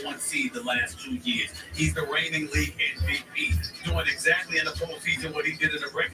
one seed the last 2 years. He's the reigning league MVP, doing exactly in the postseason what he did in the regular.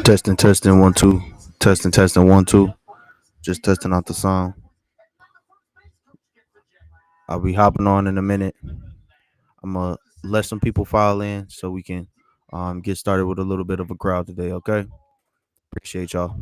Testing, testing, 1, 2. Testing, testing, 1, 2. Just testing out the sound. I'll be hopping on in a minute. I'm gonna let some people file in so we can get started with a little bit of a crowd today. Okay, appreciate y'all.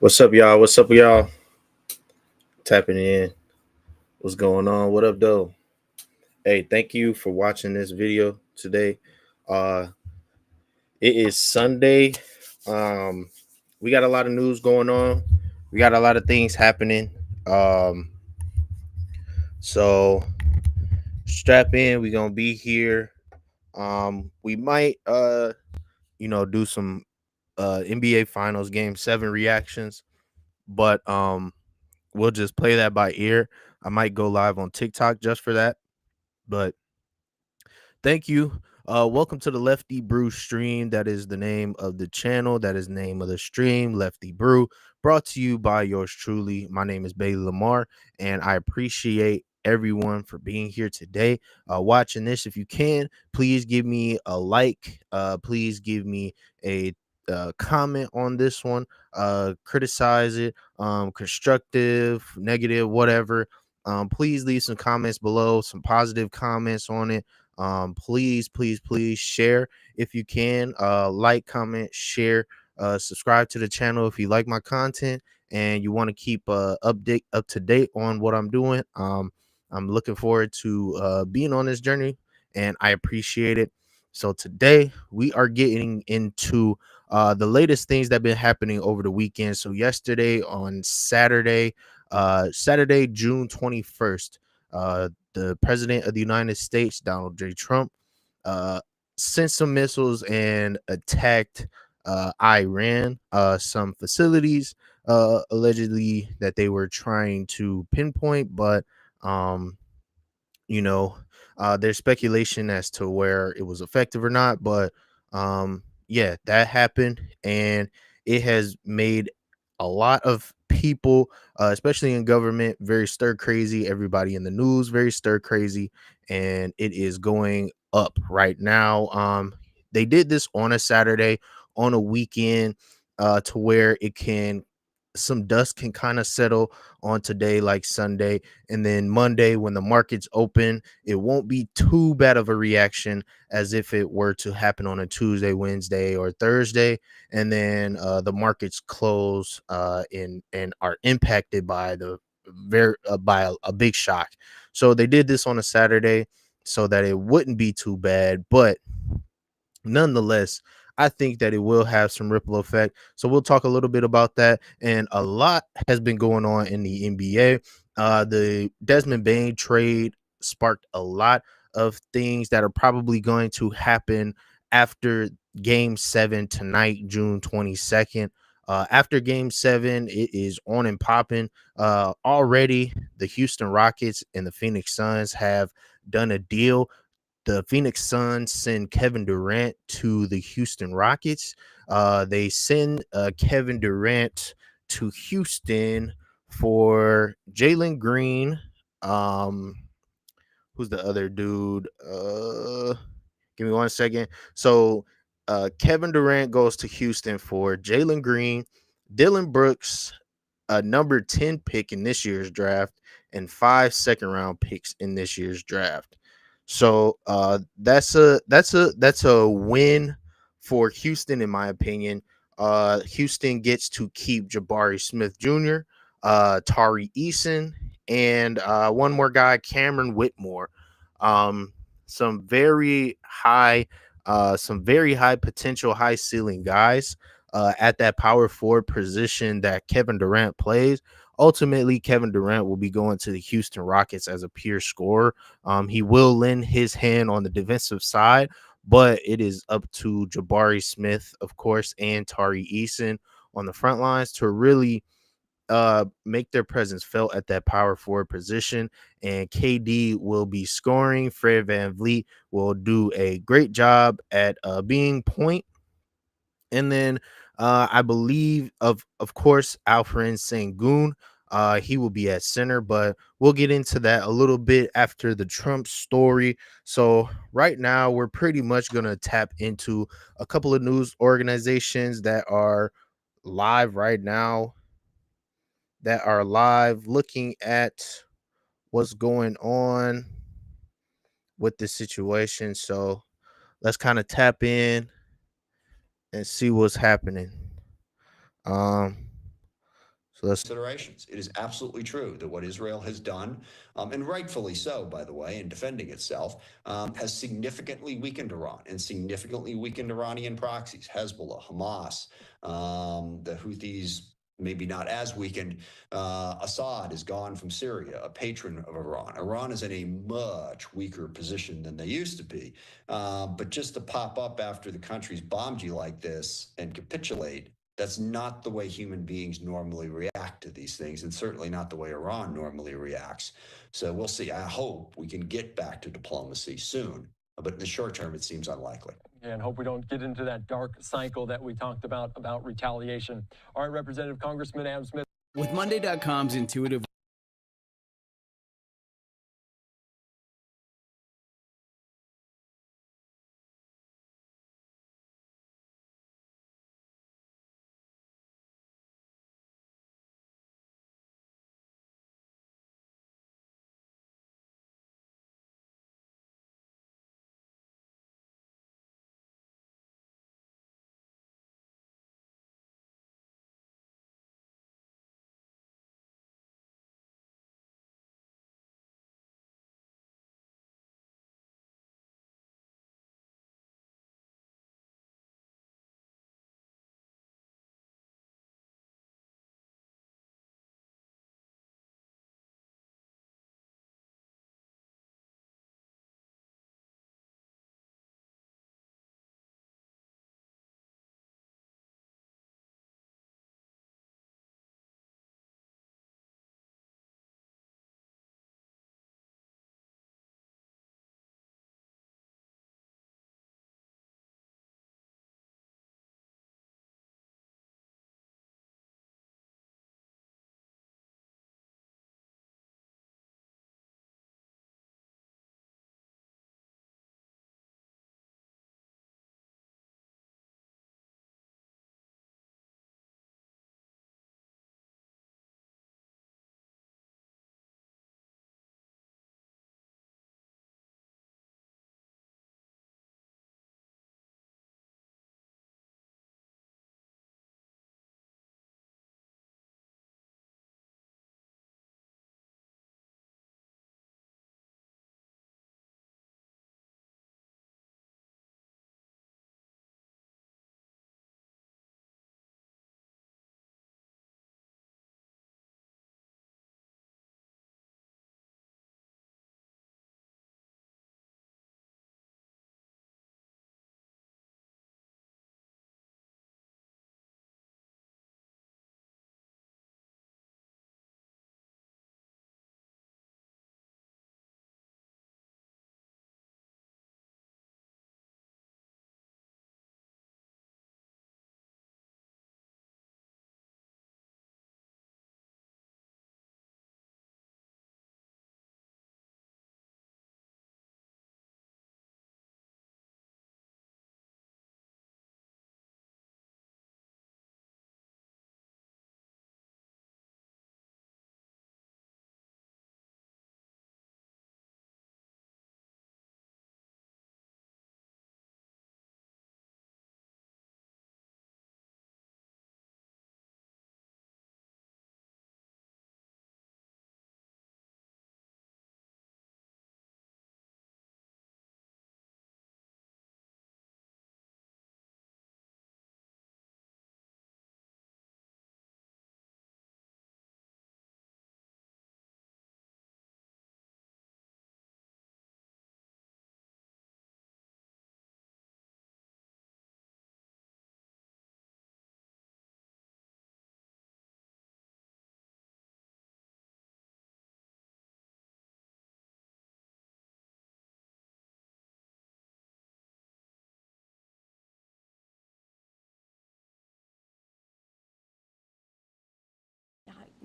What's up, y'all? What's up, y'all? Tapping in. What's going on? What up, though? Hey, thank you for watching this video today. Uh, it is Sunday. Um, we got a lot of news going on. We got a lot of things happening. Um, so strap in. We're gonna be here. We might do some NBA Finals Game 7 reactions, but we'll just play that by ear. I might go live on TikTok just for that. But thank you. Welcome to the Lefty Brew stream. That is the name of the channel. That is the name of the stream, Lefty Brew, brought to you by yours truly. My name is Bailee Lamar, and I appreciate everyone for being here today. Watching this, if you can, please give me a like. Please give me a comment on this one. Criticize it, constructive, negative, whatever. Please leave some comments below, some positive comments on it. Please share if you can. Like, comment, share, subscribe to the channel if you like my content and you want to keep up to date on what I'm doing. I'm looking forward to being on this journey, and I appreciate it. So today we are getting into the latest things that have been happening over the weekend. So yesterday on Saturday, June 21st, the president of the United States, Donald J. Trump, uh, sent some missiles and attacked Iran, some facilities, allegedly that they were trying to pinpoint, but um, you know, there's speculation as to where it was effective or not, but yeah, that happened, and it has made a lot of people, especially in government, very stir crazy. Everybody in the news very stir crazy, and it is going up right now. They did this on a Saturday, on a weekend, to where it can some dust can kind of settle on today, like Sunday, and then Monday when the markets open, it won't be too bad of a reaction as if it were to happen on a Tuesday, Wednesday, or Thursday, and then the markets close and are impacted by the a big shock. So they did this on a Saturday so that it wouldn't be too bad, but nonetheless, I think that it will have some ripple effect. So we'll talk a little bit about that. And a lot has been going on in the NBA. The Desmond Bain trade sparked a lot of things that are probably going to happen after Game 7 tonight, June 22nd. After Game 7, it is on and popping. Already, the Houston Rockets and the Phoenix Suns have done a deal. The Phoenix Suns send Kevin Durant to the Houston Rockets. They send Kevin Durant to Houston for Jalen Green. Um, who's the other dude? Give me 1 second. So Kevin Durant goes to Houston for Jalen Green, Dylan Brooks, a number 10 pick in this year's draft, and 5 second-round picks in this year's draft. So that's a win for Houston, in my opinion. Houston gets to keep Jabari Smith Jr., Tari Eason, and one more guy, Cameron Whitmore. Um, some very high, some very high potential, high ceiling guys at that power forward position that Kevin Durant plays. Ultimately, Kevin Durant will be going to the Houston Rockets as a pure scorer. He will lend his hand on the defensive side, but it is up to Jabari Smith, of course, and Tari Eason on the front lines to really make their presence felt at that power forward position. And KD will be scoring. Fred VanVleet will do a great job at being point. And then I believe of course Alfred Sengun. He will be at center, but we'll get into that a little bit after the Trump story. So right now we're pretty much gonna tap into a couple of news organizations that are live right now, that are live looking at what's going on with the situation. So let's kind of tap in and see what's happening. Um So let's considerations. It is absolutely true that what Israel has done, and rightfully so, by the way, in defending itself, has significantly weakened Iran and significantly weakened Iranian proxies, Hezbollah, Hamas, the Houthis. Maybe not as weakened. Assad is gone from Syria, a patron of Iran. Iran is in a much weaker position than they used to be. But just to pop up after the country's bombed you like this and capitulate, that's not the way human beings normally react to these things, and certainly not the way Iran normally reacts. So we'll see. I hope we can get back to diplomacy soon, but in the short term, it seems unlikely. And hope we don't get into that dark cycle that we talked about retaliation. All right, Representative Congressman Adam Smith. With Monday.com's intuitive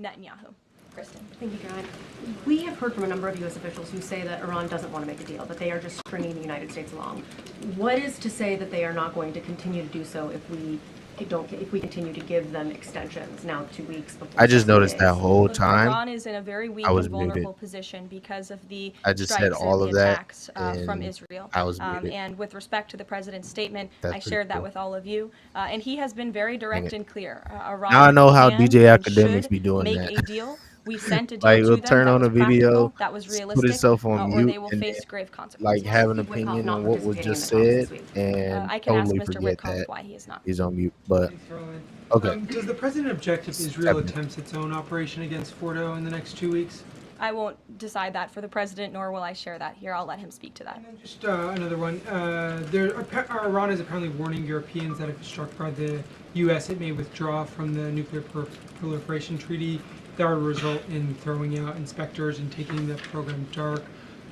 Netanyahu. Kristen. Thank you, John. We have heard from a number of U.S. officials who say that Iran doesn't want to make a deal, that they are just stringing the United States along. What is to say that they are not going to continue to do so if we if we continue to give them extensions now 2 weeks before. I just 7 noticed that days. whole Look, time Iran is in a very weak I was and vulnerable muted. position because of the I just said strikes all and of the that, attacks from and Israel. I was muted. And with respect to the president's statement, That's I pretty shared that cool. with all of you, and he has been very direct it. and clear. Now I Iran know how can DJ and Academics should be doing make that. a deal. We sent a Like, deal he'll to them turn that on was a video, practical, that was put realistic, himself on or mute, they will and face then, grave like, consequences. have an Why is Witkoff opinion not on what was participating in just the talks said this week? and I can ask totally Mr. forget Witkoff that why he is not. he's on mute. But Thanks, Roland. okay, Does the president object if Step Israel in. attempts its own operation against Fordo in the next 2 weeks? I won't decide that for the president, nor will I share that here. I'll let him speak to that. And then just another one. Iran is apparently warning Europeans that if struck by the U.S., it may withdraw from the nuclear proliferation treaty. That would result in throwing out inspectors and taking the program dark.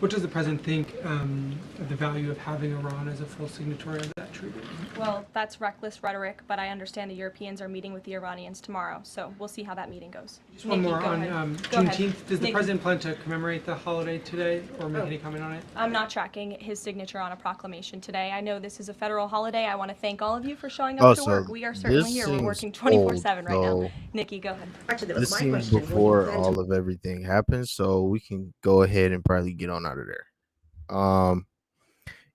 What does the president think of the value of having Iran as a full signatory of that treaty? Well, that's reckless rhetoric, but I understand the Europeans are meeting with the Iranians tomorrow, so we'll see how that meeting goes. Just one Nikki, more go on ahead. Go ahead. Juneteenth. Does the Nikki. president plan to commemorate the holiday today or make any comment on it? I'm not tracking his signature on a proclamation today. I know this is a federal holiday. I want to thank all of you for showing up to Also, work. We are certainly this here. We're seems working 24/7 old, right now. though. Nikki, go ahead. Actually, that was This my seems question. Will you before plan to all of everything happens, so we can go ahead and probably get on out of there.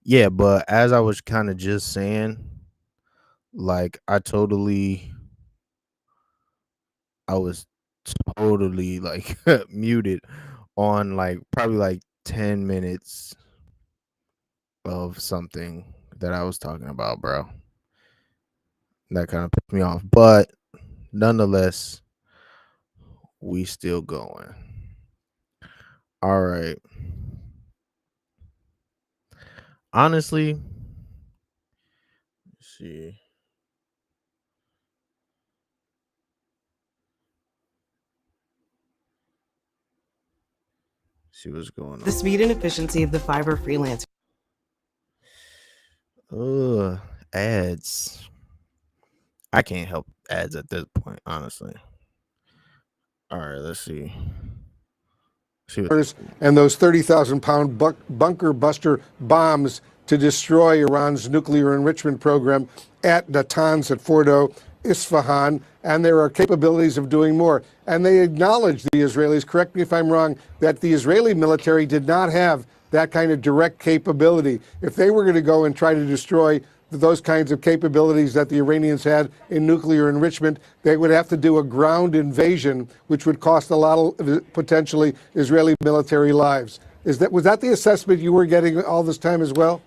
Yeah, but as I was kind of just saying, like I was totally like muted on like probably like 10 minutes of something that I was talking about, bro. That kind of pissed me off, but nonetheless, we still going. All right. Honestly, let's see. See what's going on. the speed and efficiency of the fiber freelancer? Ads. I can't help ads at this point, honestly. All right, let's see. And those 30,000-pound bunker buster bombs to destroy Iran's nuclear enrichment program at Natanz, at Fordo, Isfahan, and there are capabilities of doing more. And they acknowledge, the Israelis, correct me if I'm wrong, that the Israeli military did not have that kind of direct capability. If they were going to go and try to destroy those kinds of capabilities that the Iranians had in nuclear enrichment, they would have to do a ground invasion, which would cost a lot of potentially Israeli military lives. Was that the assessment you were getting all this time as well?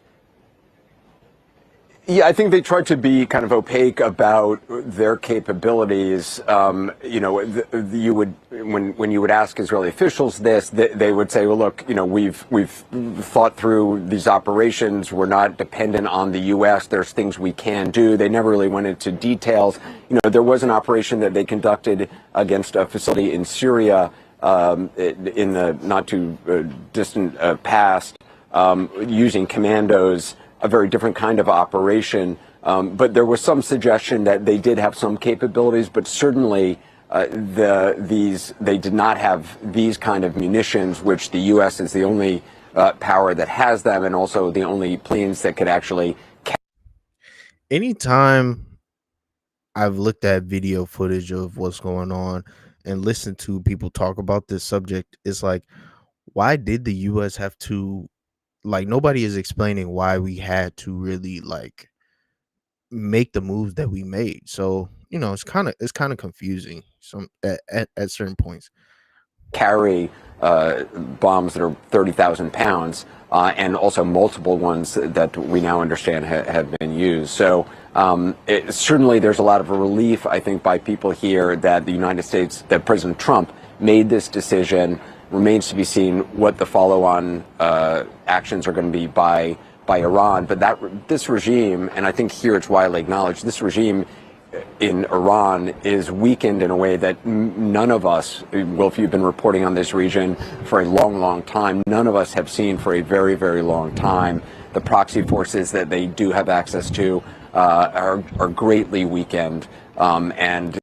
Yeah, I think they tried to be kind of opaque about their capabilities. You know, you would when you would ask Israeli officials this, they would say, "Well, look, you know, we've thought through these operations. We're not dependent on the U.S. There's things we can do." They never really went into details. You know, there was an operation that they conducted against a facility in Syria in the not too distant past, using commandos. A very different kind of operation, but there was some suggestion that they did have some capabilities, but certainly they did not have these kind of munitions, which the U.S. is the only power that has them, and also the only planes that could actually. Anytime I've looked at video footage of what's going on and listened to people talk about this subject, it's like, why did the U.S. have to? Like, nobody is explaining why we had to really like make the moves that we made. So, you know, it's kind of confusing some at certain points. Carry bombs that are 30,000 pounds, and also multiple ones that we now understand have been used. So certainly there's a lot of relief, I think, by people here that the United States, that President Trump made this decision. Remains to be seen what the follow-on actions are going to be by Iran. But this regime, and I think here it's widely acknowledged, this regime in Iran is weakened in a way that none of us, Wolf, you've been reporting on this region for a long, long time, none of us have seen for a very, very long time. The proxy forces that they do have access to are greatly weakened. And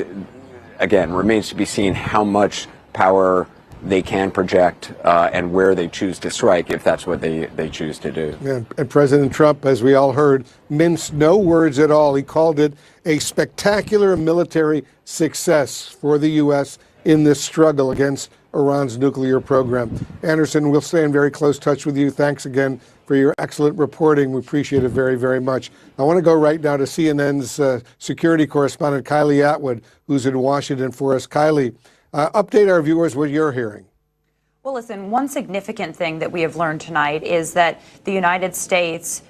again, remains to be seen how much power they can project and where they choose to strike if that's what they choose to do. Yeah, and President Trump, as we all heard, minced no words at all. He called it a spectacular military success for the U.S. in this struggle against Iran's nuclear program. Anderson, we'll stay in very close touch with you. Thanks again for your excellent reporting. We appreciate it very, very much. I want to go right now to CNN's security correspondent, Kylie Atwood, who's in Washington for us. Kylie, update our viewers what you're hearing. Well, listen, one significant thing that we have learned tonight is that the United States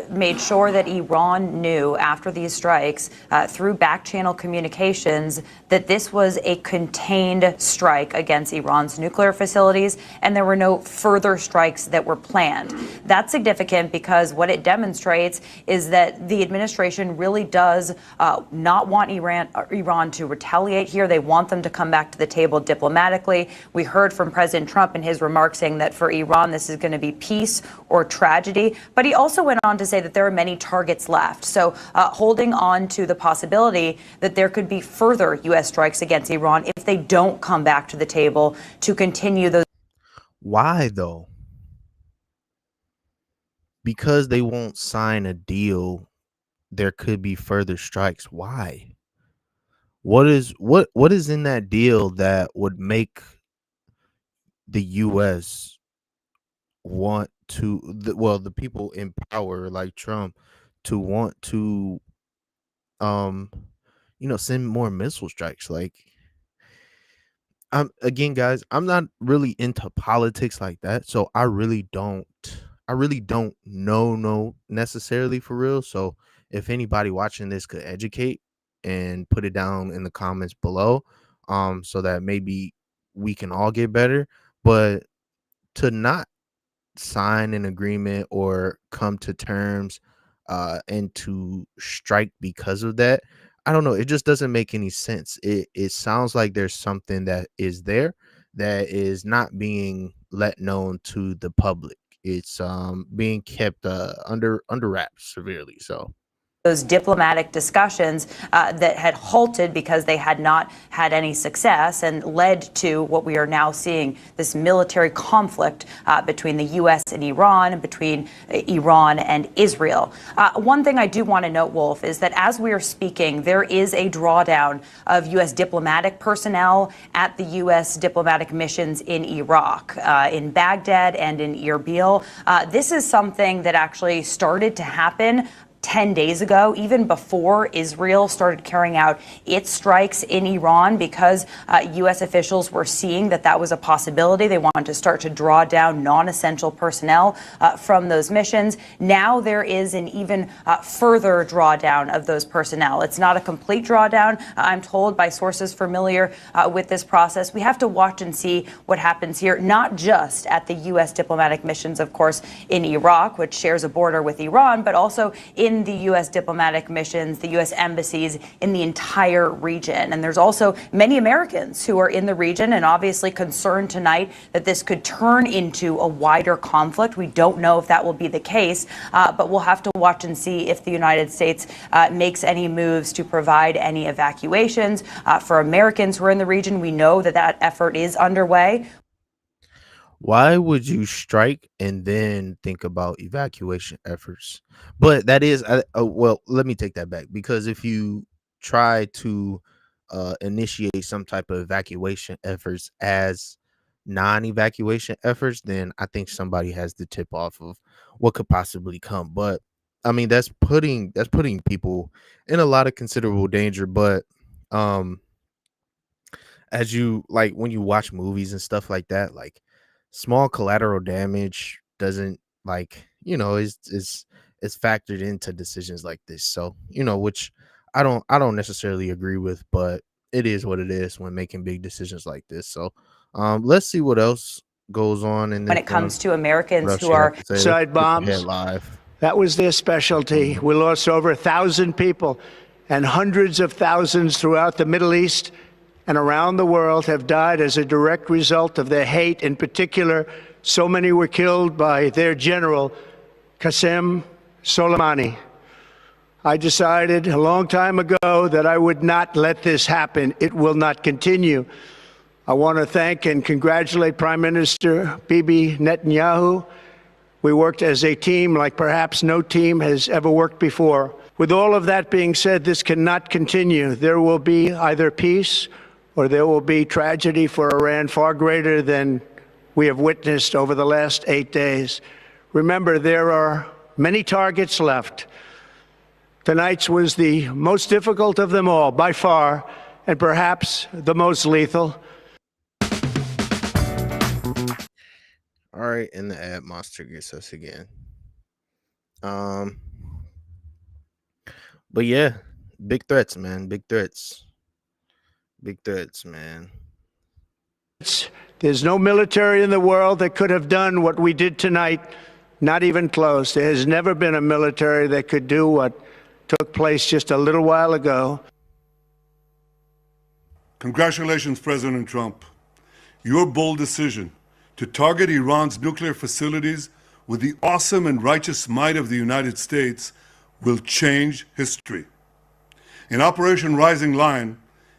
made sure that Iran knew after these strikes through back-channel communications that this was a contained strike against Iran's nuclear facilities, and there were no further strikes that were planned. That's significant because what it demonstrates is that the administration really does not want Iran to retaliate here. They want them to come back to the table diplomatically. We heard from President Trump in his remarks saying that for Iran this is going to be peace or tragedy, but he also went on to say that there are many targets left. So holding on to the possibility that there could be further U.S. strikes against Iran if they don't come back to the table to continue those. Why though? Because they won't sign a deal, there could be further strikes. Why? What is in that deal that would make the U.S. want to, the people in power like Trump to want to send more missile strikes? Like, again, guys, I'm not really into politics like that, so I really don't know necessarily for real. So if anybody watching this could educate and put it down in the comments below, so that maybe we can all get better. But to not sign an agreement or come to terms and to strike because of that, I don't know, it just doesn't make any sense. It sounds like there's something that is there that is not being let known to the public. It's being kept under wraps severely. So those diplomatic discussions that had halted because they had not had any success and led to what we are now seeing, this military conflict between the U.S. and Iran, and between Iran and Israel. One thing I do want to note, Wolf, is that as we are speaking, there is a drawdown of U.S. diplomatic personnel at the U.S. diplomatic missions in Iraq, in Baghdad and in Erbil. This is something that actually started to happen 10 days ago, even before Israel started carrying out its strikes in Iran, because U.S. officials were seeing that that was a possibility. They wanted to start to draw down non-essential personnel from those missions. Now there is an even further drawdown of those personnel. It's not a complete drawdown, I'm told by sources familiar with this process. We have to watch and see what happens here, not just at the U.S. diplomatic missions, of course, in Iraq, which shares a border with Iran, but also in the U.S. diplomatic missions, the U.S. embassies in the entire region. And there's also many Americans who are in the region and obviously concerned tonight that this could turn into a wider conflict. We don't know if that will be the case, but we'll have to watch and see if the United States makes any moves to provide any evacuations for Americans who are in the region. We know that that effort is underway. Why would you strike and then think about evacuation efforts? But that is, well, let me take that back, because if you try to initiate some type of evacuation efforts as non-evacuation efforts, then I think somebody has the tip off of what could possibly come. But I mean, that's putting people in a lot of considerable danger. But as you, like, when you watch movies and stuff like that, like, small collateral damage doesn't, like, is factored into decisions like this. So, which I don't necessarily agree with, but it is what it is when making big decisions like this. So let's see what else goes on in when it comes to Americans who are side bombs. That was their specialty. We lost over 1,000 people, and hundreds of thousands throughout the Middle East and around the world have died as a direct result of their hate. In particular, so many were killed by their general, Qasem Soleimani. I decided a long time ago that I would not let this happen. It will not continue. I want to thank and congratulate Prime Minister Bibi Netanyahu. We worked as a team like perhaps no team has ever worked before. With all of that being said, this cannot continue. There will be either peace or there will be tragedy for Iran far greater than we have witnessed over the last 8 days. Remember, there are many targets left. Tonight's was the most difficult of them all, by far, and perhaps the most lethal. All right, and the ad monster gets us again. But yeah, big threats, man. Big threats. Big threats, man. There's no military in the world that could have done what we did tonight, not even close. There has never been a military that could do what took place just a little while ago. Congratulations, President Trump. Your bold decision to target Iran's nuclear facilities with the awesome and righteous might of the United States will change history. In Operation Rising Lion,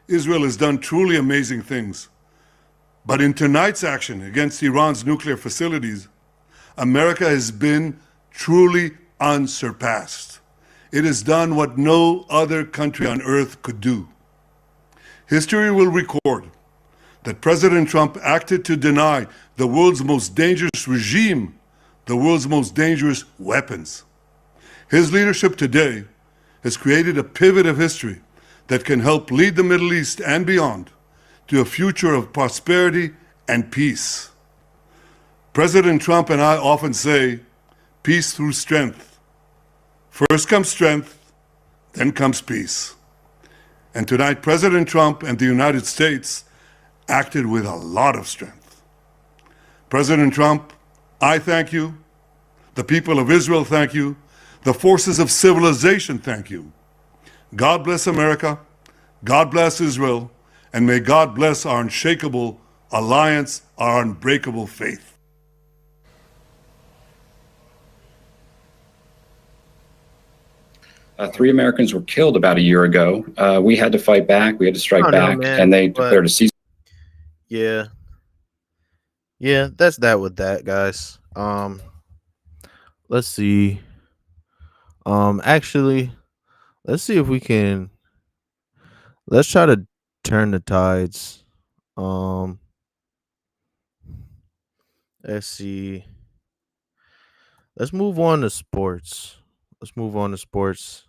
Israel has done truly amazing things. But in tonight's action against Iran's nuclear facilities, America has been truly unsurpassed. It has done what no other country on earth could do. History will record that President Trump acted to deny the world's most dangerous regime the world's most dangerous weapons. His leadership today has created a pivot of history that can help lead the Middle East and beyond to a future of prosperity and peace. President Trump and I often say, peace through strength. First comes strength, then comes peace. And tonight, President Trump and the United States acted with a lot of strength. President Trump, I thank you. The people of Israel thank you. The forces of civilization thank you. God bless America. God bless Israel. And may God bless our unshakable alliance, our unbreakable faith. Three Americans were killed about a year ago. We had to fight back. We had to strike back, and they declared a cease. Yeah, that's that with that, guys. Let's see. Actually, let's see if we can. Let's try to turn the tides. Let's see. Let's move on to sports. Let's move on to sports.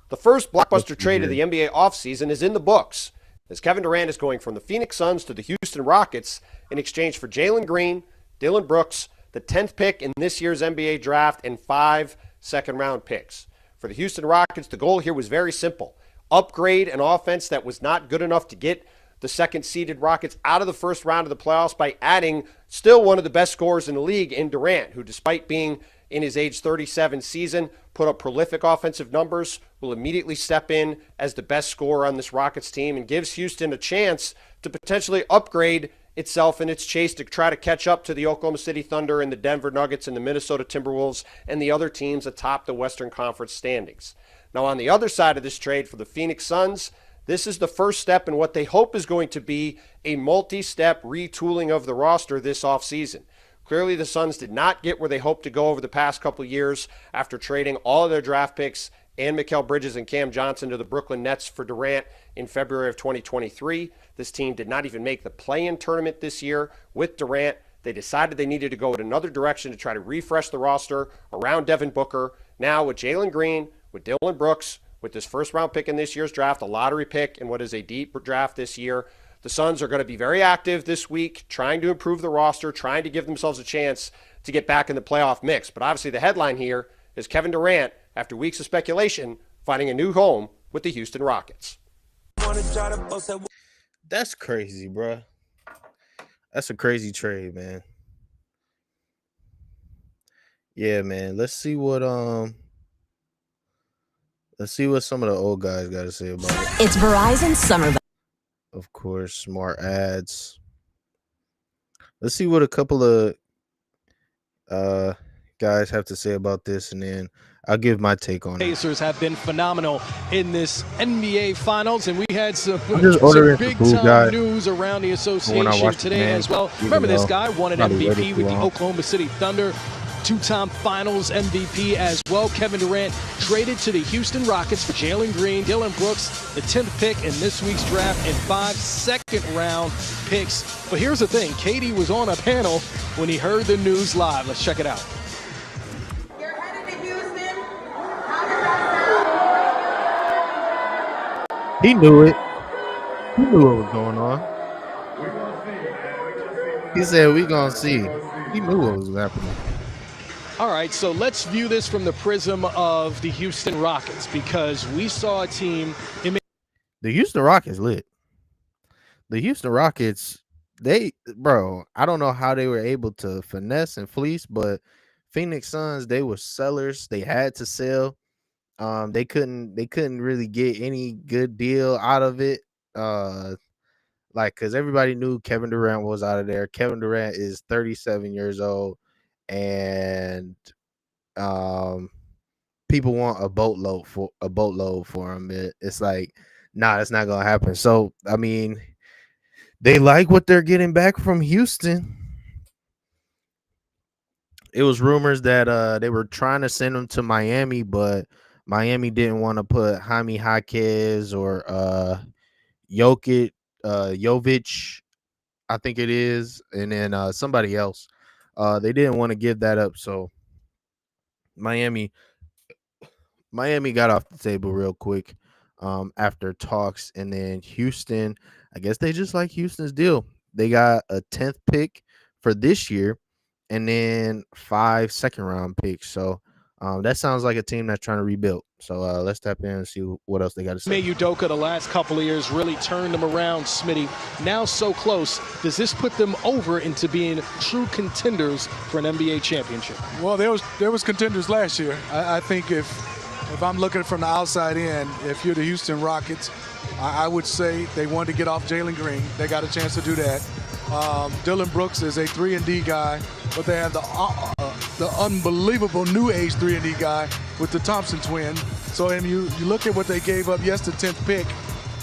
The first blockbuster trade of the NBA offseason is in the books, as Kevin Durant is going from the Phoenix Suns to the Houston Rockets in exchange for Jalen Green, Dillon Brooks, the 10th pick in this year's NBA draft, and 5 second-round picks. For the Houston Rockets, the goal here was very simple. Upgrade an offense that was not good enough to get the second-seeded Rockets out of the first round of the playoffs by adding still one of the best scorers in the league in Durant, who, despite being in his age 37 season, put up prolific offensive numbers, will immediately step in as the best scorer on this Rockets team and gives Houston a chance to potentially upgrade itself in its chase to try to catch up to the Oklahoma City Thunder and the Denver Nuggets and the Minnesota Timberwolves and the other teams atop the Western Conference standings. Now, on the other side of this trade for the Phoenix Suns, this is the first step in what they hope is going to be a multi-step retooling of the roster this offseason. Clearly, the Suns did not get where they hoped to go over the past couple of years after trading all of their draft picks and Mikal Bridges and Cam Johnson to the Brooklyn Nets for Durant in February of 2023. This team did not even make the play-in tournament this year with Durant. They decided they needed to go in another direction to try to refresh the roster around Devin Booker. Now with Jalen Green, with Dillon Brooks, with this first-round pick in this year's draft, a lottery pick in what is a deep draft this year, the Suns are going to be very active this week, trying to improve the roster, trying to give themselves a chance to get back in the playoff mix. But obviously the headline here is Kevin Durant, after weeks of speculation, finding a new home with the Houston Rockets. That's crazy, bro. That's a crazy trade, man. Yeah, man. Let's see what some of the old guys got to say about it. It's Verizon Summer. Of course, smart ads. Let's see what a couple of guys have to say about this, and then I'll give my take on it. Pacers have been phenomenal in this NBA Finals, and we had some big-time news around the association today as well. Remember, this guy won an MVP with the Oklahoma City Thunder, two-time Finals MVP as well. Kevin Durant traded to the Houston Rockets for Jalen Green, Dillon Brooks, the 10th pick in this week's draft, and 5 second-round picks. But here's the thing, KD was on a panel when he heard the news live. Let's check it out. He knew it. He knew what was going on. He said, "We gonna see." He knew what was happening. All right, so let's view this from the prism of the Houston Rockets, because we saw a team. The Houston Rockets lit. The Houston Rockets, I don't know how they were able to finesse and fleece, but Phoenix Suns, they were sellers. They had to sell. They couldn't really get any good deal out of it. Because everybody knew Kevin Durant was out of there. Kevin Durant is 37 years old, and people want a boatload for him. It's like, nah, that's not gonna happen. So I mean, they like what they're getting back from Houston. It was rumors that they were trying to send him to Miami, but Miami didn't want to put Jaime Jaquez or Jovic, I think it is, and then somebody else. They didn't want to give that up, so Miami got off the table real quick after talks, and then Houston, I guess they just like Houston's deal. They got a 10th pick for this year, and then 5 second-round picks. So that sounds like a team that's trying to rebuild. So let's tap in and see what else they got to say. Udoka the last couple of years really turned them around, Smitty. Now so close. Does this put them over into being true contenders for an NBA championship? Well, there was contenders last year. I think if I'm looking from the outside in, if you're the Houston Rockets, I would say they wanted to get off Jalen Green. They got a chance to do that. Dillon Brooks is a 3-and-D guy, but they have the unbelievable new age 3-and-D guy with the Thompson twin. So you look at what they gave up, yes, the 10th pick,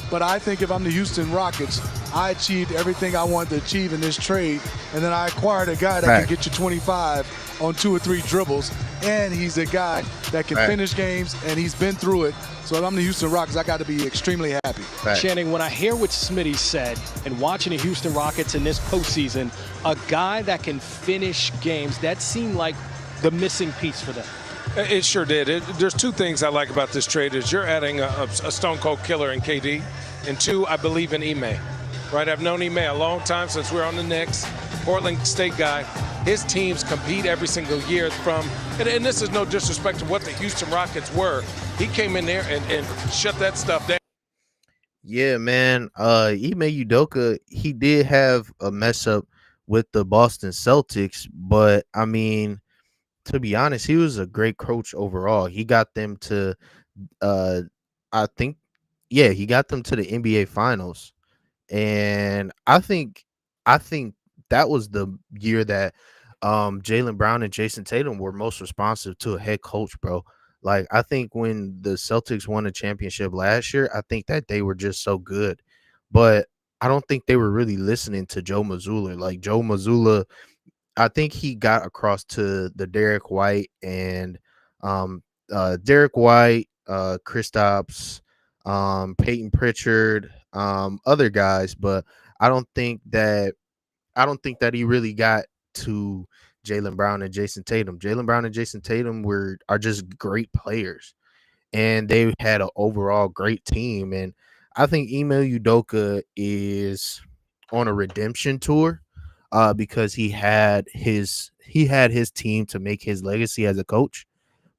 but I think if I'm the Houston Rockets, I achieved everything I wanted to achieve in this trade, and then I acquired a guy that can get you 25 on 2 or 3 dribbles, and he's a guy that can finish games, and he's been through it. So if I'm the Houston Rockets, I got to be extremely happy. Channing, when I hear what Smitty said and watching the Houston Rockets in this postseason, a guy that can finish games, that seemed like the missing piece for them. It sure did. There's 2 things I like about this trade is you're adding a stone cold killer in KD, and 2, I believe in Ime. Right, I've known Ime a long time since we're on the Knicks, Portland State guy. His teams compete every single year and this is no disrespect to what the Houston Rockets were. He came in there and shut that stuff down. Yeah, man. Ime Udoka, he did have a mess up with the Boston Celtics, but I mean, to be honest, he was a great coach overall. He got them to he got them to the NBA Finals. And I think that was the year that Jaylen Brown and Jason Tatum were most responsive to a head coach, bro. Like, I think when the Celtics won a championship last year, I think that they were just so good. But I don't think they were really listening to Joe Mazzulla. Like, Joe Mazzulla, I think he got across to the Derek White and Kristaps, Peyton Pritchard, other guys, but I don't think that he really got to Jaylen Brown and Jason Tatum. Jaylen Brown and Jason Tatum are just great players, and they had an overall great team. And I think Ime Udoka is on a redemption tour because he had his team to make his legacy as a coach,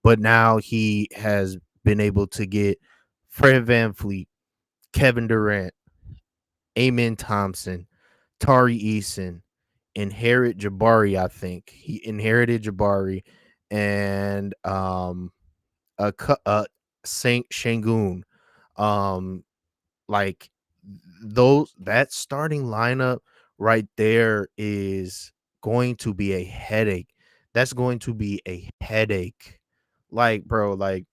but now he has been able to get Fred VanVleet, Kevin Durant, Amen Thompson, Tari Eason, inherit Jabari. I think he inherited Jabari and Saint Shangoon. Like that starting lineup right there is going to be a headache. That's going to be a headache Like, bro, like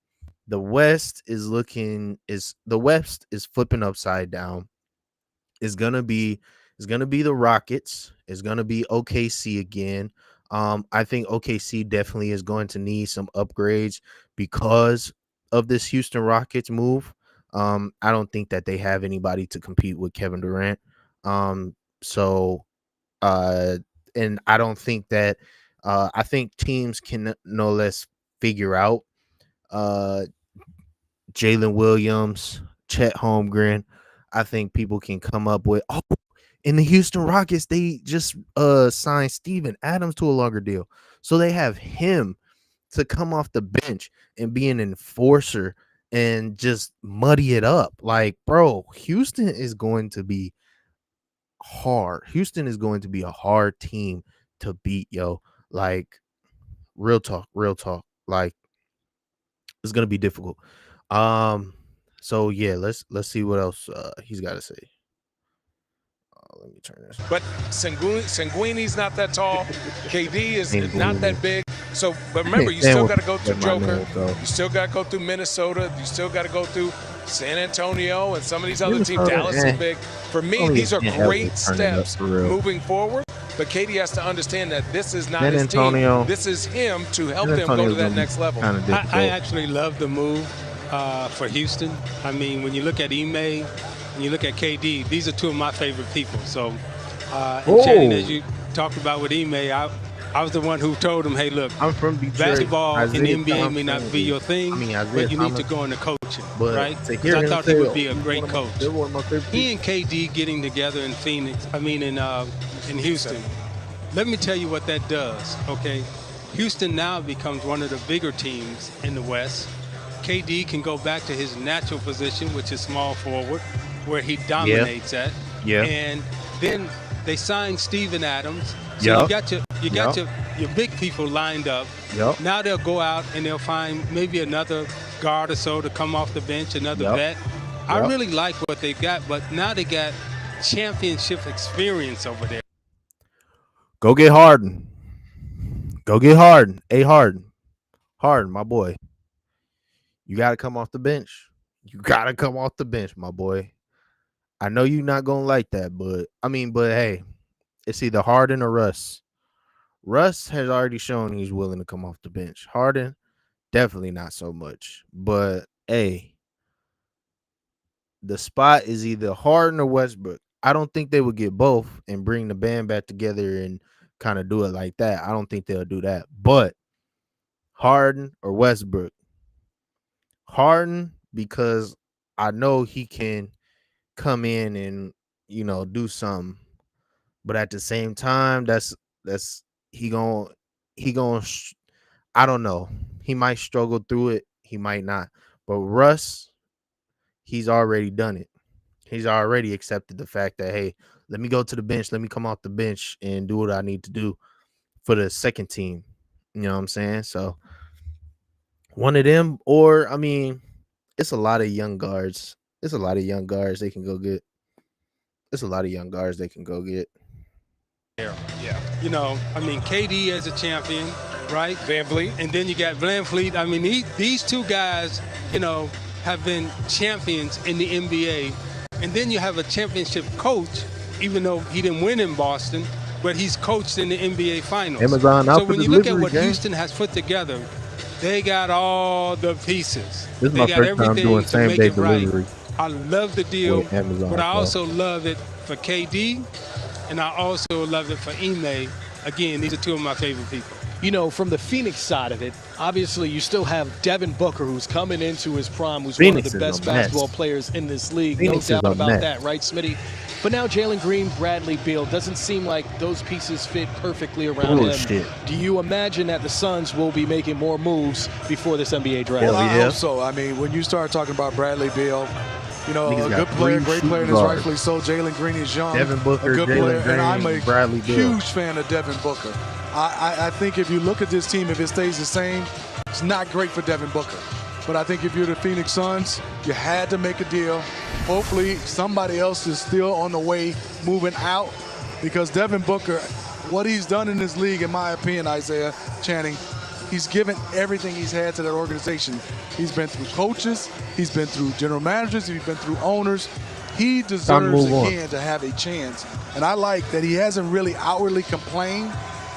the West is flipping upside down. It's gonna be the Rockets. It's gonna be OKC again. I think OKC definitely is going to need some upgrades because of this Houston Rockets move. I don't think that they have anybody to compete with Kevin Durant. So and I don't think that I think teams can no less figure out Jalen Williams, Chet Holmgren. I think people can come up with in the Houston Rockets, they just signed Steven Adams to a longer deal. So they have him to come off the bench and be an enforcer and just muddy it up. Like, bro, Houston is going to be hard. Houston is going to be a hard team to beat, yo. Like, real talk. Like, it's gonna be difficult. So yeah, let's see what else he's got to say. Let me turn this. But Sanguini's not that tall. KD is not that big. So, but remember, you still got to go through Joker. You still got to go through Minnesota. You still got to go through San Antonio and some of these other teams. Dallas is big. For me, these are great steps moving forward. But KD has to understand that this is not his team. This is him to help them go to that next level. I actually love the move for Houston. I mean, when you look at Ime, and you look at KD, these are two of my favorite people. So, Channing, as you talked about with Ime, I was the one who told him, hey, look, I'm from Detroit. Basketball in the NBA may not be your thing, but you need to go into coaching, right? Because I thought he would be a great coach. He and KD getting together in in Houston, let me tell you what that does, okay? Houston now becomes one of the bigger teams in the West. KD can go back to his natural position, which is small forward, where he dominates at. Yeah. And then they signed Steven Adams. So you got your big people lined up. Now they'll go out and they'll find maybe another guard or so to come off the bench, another vet. I really like what they got, but now they got championship experience over there. Go get Harden. Go get Harden. Harden, my boy. You got to come off the bench. You got to come off the bench, my boy. I know you're not going to like that, but hey, it's either Harden or Russ. Russ has already shown he's willing to come off the bench. Harden, definitely not so much. But, hey, the spot is either Harden or Westbrook. I don't think they would get both and bring the band back together and kind of do it like that. I don't think they'll do that. But Harden or Westbrook. Harden, because I know he can come in and, do something. But at the same time, he gonna I don't know. He might struggle through it. He might not. But Russ, he's already done it. He's already accepted the fact that, hey, let me go to the bench. Let me come off the bench and do what I need to do for the second team. You know what I'm saying? So one of them, or it's a lot of young guards. It's a lot of young guards they can go get. It's a lot of young guards they can go get. Yeah. KD as a champion, right? Van Vliet. And then you got Van Vliet. These two guys, have been champions in the NBA. And then you have a championship coach, even though he didn't win in Boston, but he's coached in the NBA Finals. So when you look at what Houston has put together, they got all the pieces. This is they my got first time everything doing to make same-day it right. delivery. I love the deal, Amazon, but I also love it for KD, and I also love it for Ime. Again, these are two of my favorite people. From the Phoenix side of it, obviously you still have Devin Booker, who's coming into his prime, who's one of the best basketball players in this league. No doubt about that, right, Smitty? But now Jalen Green, Bradley Beal, doesn't seem like those pieces fit perfectly around him. Do you imagine that the Suns will be making more moves before this NBA draft? Well, I hope so. When you start talking about Bradley Beal, a good player, great player, and is rightfully so. Jalen Green is young, Devin Booker, a good player, and I'm a Bradley Beal. huge fan of Devin Booker. I think if you look at this team, if it stays the same, it's not great for Devin Booker. But I think if you're the Phoenix Suns, you had to make a deal. Hopefully somebody else is still on the way moving out, because Devin Booker, what he's done in this league, in my opinion, Isaiah Channing, He's given everything he's had to that organization. He's been through coaches. He's been through general managers. He's been through owners. He deserves again to have a chance. And I like that he hasn't really outwardly complained,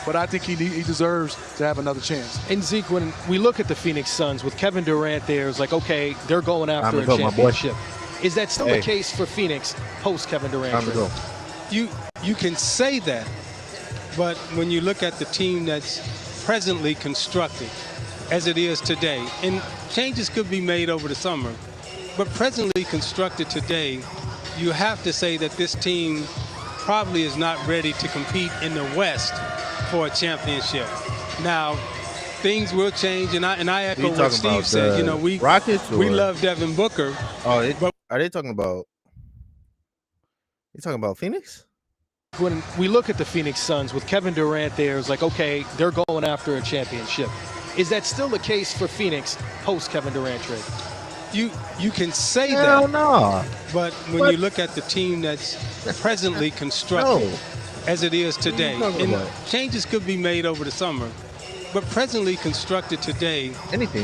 but I think he deserves to have another chance. And Zeke, when we look at the Phoenix Suns with Kevin Durant there, it's like, okay, they're going after a championship. Is that still the case for Phoenix post Kevin Durant? You can say that, but when you look at the team that's presently constructed as it is today, and changes could be made over the summer, but presently constructed today, you have to say that this team probably is not ready to compete in the West for a championship. Now, things will change, and I echo what Steve said. You know, we love Devin Booker. Oh, are they talking about? You talking about Phoenix? When we look at the Phoenix Suns with Kevin Durant there, it's like, okay, they're going after a championship. Is that still the case for Phoenix post Kevin Durant trade? You can say Hell that, no. but when you look at the team that's presently constructed as it is today, and changes could be made over the summer, but presently constructed today,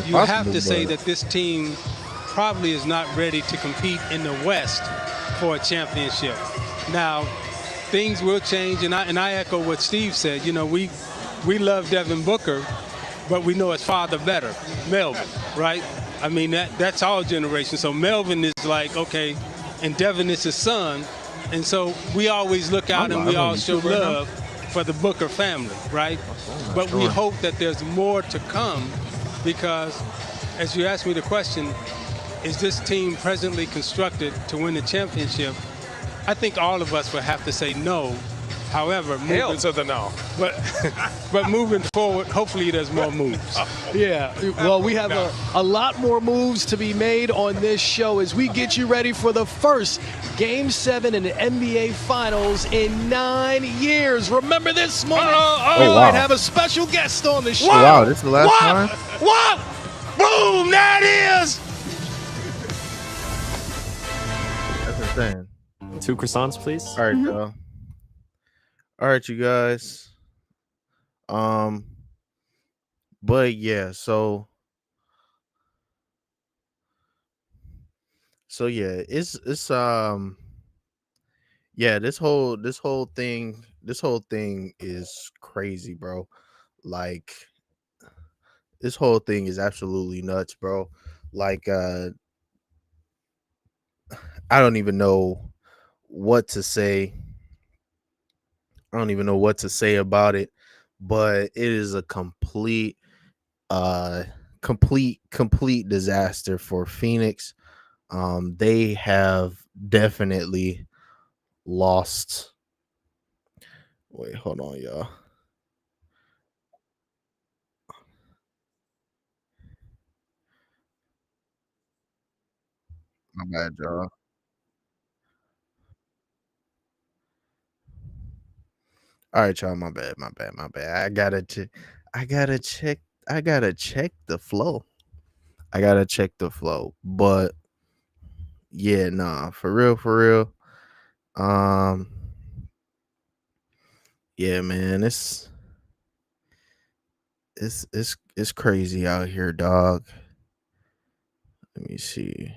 you have to say that this team probably is not ready to compete in the West for a championship. Now, things will change, and I echo what Steve said. You know, we love Devin Booker, but we know his father better, Melvin, right? I mean, that's our generation. So Melvin is like, okay, and Devin is his son. And so we always look out and we all show love for the Booker family, right? But we hope that there's more to come because, as you asked me the question, is this team presently constructed to win the championship? I think all of us would have to say no. However, Hell to the no. But moving forward, hopefully there's more moves. Yeah, well, we have a lot more moves to be made on this show as we get you ready for the first Game 7 in the NBA Finals in 9 years. Remember this morning, we might have a special guest on the show. Oh, wow, this is the last time? What? Boom, that is! That's insane. 2 croissants, please. All right, y'all. All right, you guys. But yeah, so yeah, it's yeah, this whole thing is crazy, bro. Like this whole thing is absolutely nuts, bro. Like I don't even know what to say. I don't even know what to say about it, but it is a complete disaster for Phoenix. They have definitely lost. Wait, hold on, y'all. My bad, y'all. All right, y'all. My bad. I gotta check the flow. But yeah, nah, for real. Yeah, man, it's crazy out here, dog. Let me see.